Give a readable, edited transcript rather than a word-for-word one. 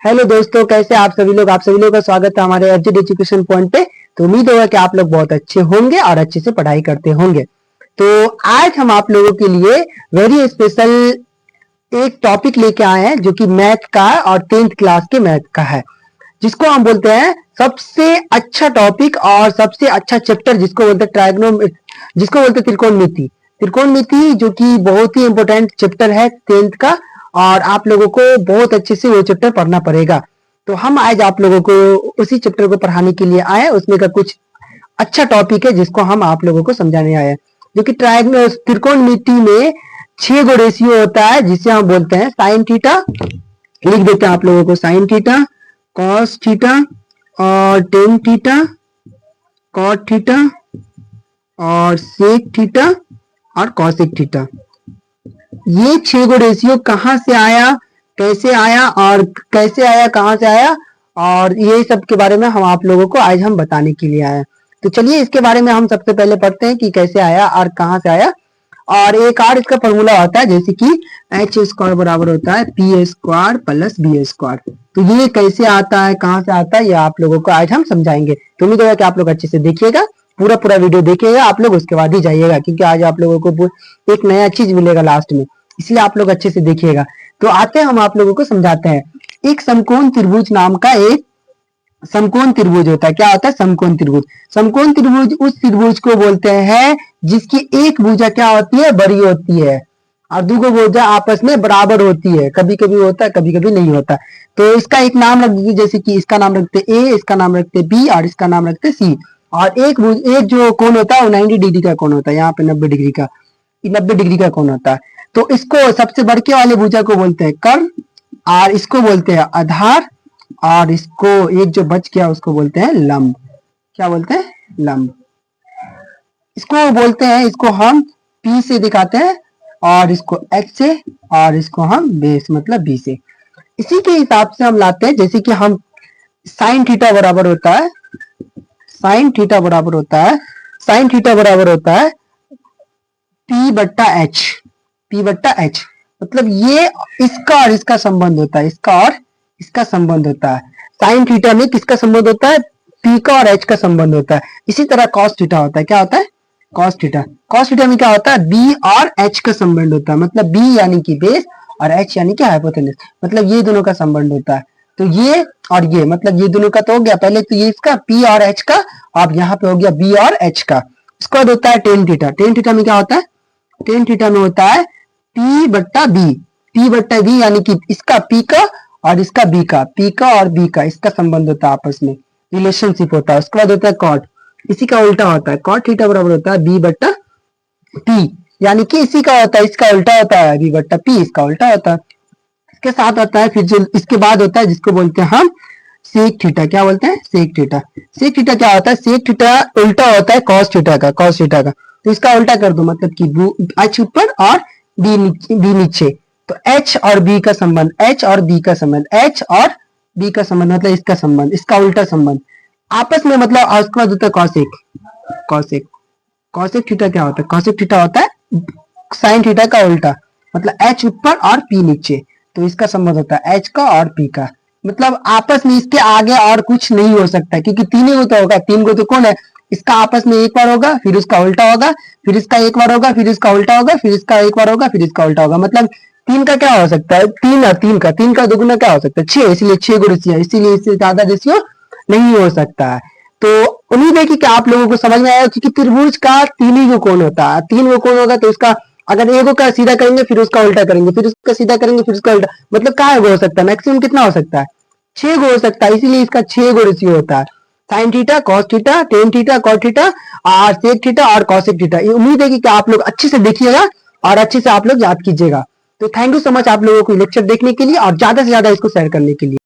Hello दोस्तों, कैसे आप सभी लोग। आप सभी लोगों का स्वागत है हमारे एफजेड एजुकेशन पॉइंट पे। तो उम्मीद होगा कि आप लोग बहुत अच्छे होंगे और अच्छे से पढ़ाई करते होंगे। तो आज हम आप लोगों के लिए वेरी स्पेशल एक टॉपिक लेके आए हैं जो कि मैथ का और 10th क्लास के मैथ का है, जिसको हम बोलते हैं सबसे अच्छा टॉपिक और सबसे अच्छा चैप्टर, जिसको बोलते हैं जिसको बोलते हैं त्रिकोणमिति। त्रिकोणमिति जो कि बहुत ही इंपॉर्टेंट चैप्टर है 10th का, और आप लोगों को बहुत अच्छे से वो चैप्टर पढ़ना पड़ेगा। तो हम आज आप लोगों को उसी चैप्टर को पढ़ाने के लिए आए हैं। उसमें का कुछ अच्छा टॉपिक है जिसको हम आप लोगों को समझाने आए हैं, जो कि त्रिकोणमिति में 6 गो रेशियो होता है, जिसे हम बोलते हैं साइन थीटा। लिख देते हैं आप लोगों को, साइन थीटा, कॉस थीटा और टेन थीटा, कॉट थीटा और सेक थीटा और कॉसेक थीटा। ये 6 गो रेशियो कहाँ से आया, कैसे आया और कैसे आया, कहाँ से आया, और ये सब के बारे में हम आप लोगों को आज हम बताने के लिए आए हैं। तो चलिए इसके बारे में हम सबसे पहले पढ़ते हैं कि कैसे आया और कहाँ से आया। और एक और इसका फॉर्मूला होता है, जैसे कि एच स्क्वायर बराबर होता है P square plus B square. तो ये कैसे आता है, कहाँ से आता है, ये आप लोगों को आज हम समझाएंगे। तो उम्मीद है कि आप लोग अच्छे से देखिएगा, पूरा वीडियो देखिएगा आप लोग, उसके बाद ही जाइएगा, क्योंकि आज आप लोगों को एक नया चीज मिलेगा लास्ट में, इसलिए आप लोग अच्छे से देखिएगा। तो आते हैं, हम आप लोगों को समझाते हैं। एक समकोण त्रिभुज नाम का एक समकोण त्रिभुज होता है। क्या होता है? समकोण त्रिभुज। समकोण त्रिभुज उस त्रिभुज को बोलते हैं जिसकी एक भुजा क्या होती है, बड़ी होती है, और दूगो भुजा आपस में बराबर होती है। कभी कभी होता है, कभी कभी नहीं होता। तो इसका एक नाम रख दीजिए, जैसे कि इसका नाम रखते ए, इसका नाम रखते बी और इसका नाम रखते सी। और एक जो कोण होता है वो 90 डिग्री का कोण होता है, यहाँ पे 90 डिग्री का, 90 डिग्री का कोण होता है। तो इसको सबसे बड़के वाले भुजा को बोलते हैं कर्ण, और इसको बोलते हैं आधार, और इसको एक जो बच गया उसको बोलते हैं लंब। क्या बोलते हैं? लंब। इसको बोलते हैं, इसको हम P से दिखाते हैं, और इसको H से, और इसको हम बेस मतलब B से। इसी के हिसाब से हम लाते हैं, जैसे कि हम साइन थीटा बराबर होता है, साइन थीटा बराबर होता है, साइन थीटा बराबर होता है P बट्टा H, P बट्टा H। मतलब ये इसका और इसका संबंध होता है, इसका और इसका संबंध होता है। साइन थीटा में किसका संबंध होता है? P का और H का संबंध होता है। इसी तरह कॉस थीटा होता है। क्या होता है? Cos theta. कॉस थीटा में क्या होता है? B और H का संबंध होता है, मतलब B यानी कि बेस और H यानी कि हाइपोटेनस, मतलब ये दोनों का संबंध होता है। तो ये और ये, मतलब ये दोनों का तो हो गया। पहले तो ये इसका P और H का, अब यहाँ पे हो गया B और H का। इसके बाद होता है टेन थीटा। टेन थीटा में क्या होता है? टेन थीटा में होता है P बट्टा B, P बट्टा B यानी कि इसका P का और इसका B का, P का और B का, इसका संबंध होता है, आपस में रिलेशनशिप होता है। उसके बाद होता है कॉट, इसी का उल्टा होता है। कॉट थीटा बराबर होता है B बट्टा P, यानी कि इसी का होता है, इसका उल्टा होता है B बट्टा P, इसका उल्टा होता है। इसके साथ आता है फिर जो इसके बाद होता है, जिसको बोलते हैं हम सेक थीटा। क्या बोलते हैं? Sec theta. सेक थीटा क्या होता है? सेक थीटा उल्टा होता है कॉस थीटा का, कॉस थीटा का। तो इसका उल्टा कर दो, मतलब कि H ऊपर और B नीचे। तो H और B का संबंध, H और B का संबंध, H और B का संबंध मतलब इसका संबंध, इसका उल्टा संबंध आपस में, मतलब उसके बाद होता है कॉसेक। कॉसेक, कॉसेक थीटा क्या होता है? कॉसेक थीटा होता है साइन थीटा का उल्टा, मतलब H ऊपर और P नीचे। तो इसका संबंध होता है H का और P का, मतलब आपस में इसके आगे और कुछ नहीं हो सकता, क्योंकि तीन ही तो होगा, तीन को तो कौन है, इसका आपस में एक बार होगा, फिर उसका उल्टा होगा, फिर इसका एक बार होगा, फिर इसका उल्टा होगा, फिर इसका एक बार होगा, फिर इसका उल्टा होगा। मतलब तीन का क्या हो सकता है? तीन का दुगुना क्या हो सकता है? 6, इसलिए 6 गो रेशियो, इसीलिए इससे ज्यादा रेशियो नहीं हो सकता है। तो उम्मीद है कि क्या आप लोगों को समझ में आया, क्योंकि त्रिभुज का 3 ही गो कोण होता है। 3 गो कोण होगा तो इसका अगर एगो का सीधा करेंगे, फिर उसका उल्टा करेंगे, फिर उसका सीधा करेंगे, फिर उसका उल्टा, मतलब क्या हो सकता है? मैक्सिमम कितना हो सकता है? 6 गो हो सकता है, इसीलिए इसका 6 गो रेशियो होता है। Sine theta, cos theta, tan theta, cot theta और सेक थीटा और कॉसेक थीटा। ये उम्मीद है कि आप लोग अच्छे से देखिएगा और अच्छे से आप लोग याद कीजिएगा। तो थैंक यू सो मच आप लोगों को लेक्चर देखने के लिए और ज्यादा से ज्यादा इसको शेयर करने के लिए।